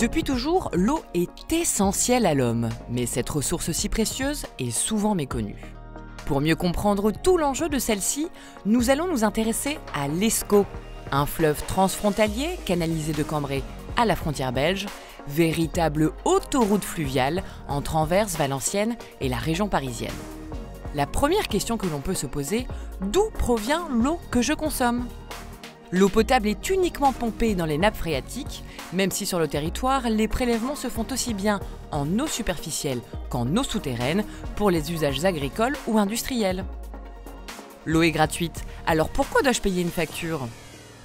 Depuis toujours, l'eau est essentielle à l'homme, mais cette ressource si précieuse est souvent méconnue. Pour mieux comprendre tout l'enjeu de celle-ci, nous allons nous intéresser à l'Escaut, un fleuve transfrontalier canalisé de Cambrai à la frontière belge, véritable autoroute fluviale entre Anvers, Valenciennes et la région parisienne. La première question que l'on peut se poser, d'où provient l'eau que je consomme ? L'eau potable est uniquement pompée dans les nappes phréatiques, même si sur le territoire, les prélèvements se font aussi bien en eau superficielle qu'en eau souterraine pour les usages agricoles ou industriels. L'eau est gratuite, alors pourquoi dois-je payer une facture ?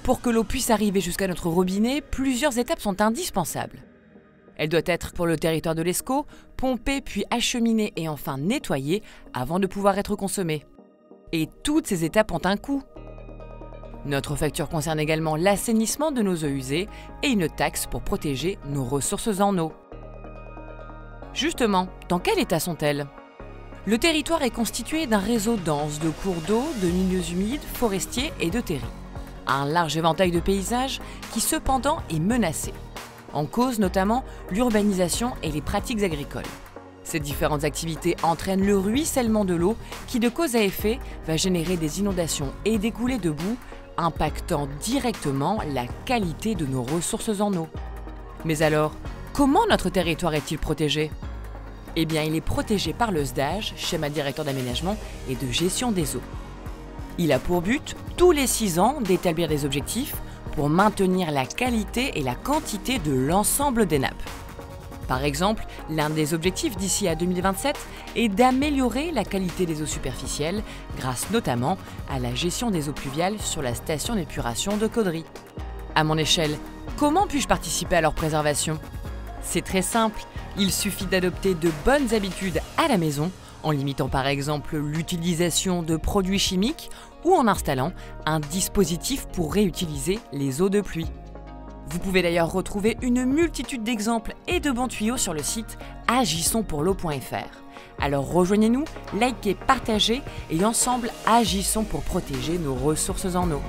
Pour que l'eau puisse arriver jusqu'à notre robinet, plusieurs étapes sont indispensables. Elle doit être, pour le territoire de l'Escaut, pompée puis acheminée et enfin nettoyée avant de pouvoir être consommée. Et toutes ces étapes ont un coût. Notre facture concerne également l'assainissement de nos eaux usées et une taxe pour protéger nos ressources en eau. Justement, dans quel état sont-elles ? Le territoire est constitué d'un réseau dense de cours d'eau, de milieux humides, forestiers et de terris. Un large éventail de paysages qui cependant est menacé. En cause notamment l'urbanisation et les pratiques agricoles. Ces différentes activités entraînent le ruissellement de l'eau qui, de cause à effet, va générer des inondations et des coulées de boue, impactant directement la qualité de nos ressources en eau. Mais alors, comment notre territoire est-il protégé ? Eh bien, il est protégé par le SDAGE, schéma directeur d'aménagement et de gestion des eaux. Il a pour but, tous les 6 ans, d'établir des objectifs pour maintenir la qualité et la quantité de l'ensemble des nappes. Par exemple, l'un des objectifs d'ici à 2027 est d'améliorer la qualité des eaux superficielles grâce notamment à la gestion des eaux pluviales sur la station d'épuration de Caudry. À mon échelle, comment puis-je participer à leur préservation ? C'est très simple, il suffit d'adopter de bonnes habitudes à la maison en limitant par exemple l'utilisation de produits chimiques ou en installant un dispositif pour réutiliser les eaux de pluie. Vous pouvez d'ailleurs retrouver une multitude d'exemples et de bons tuyaux sur le site agissonspourleau.fr. Alors rejoignez-nous, likez, partagez et ensemble agissons pour protéger nos ressources en eau.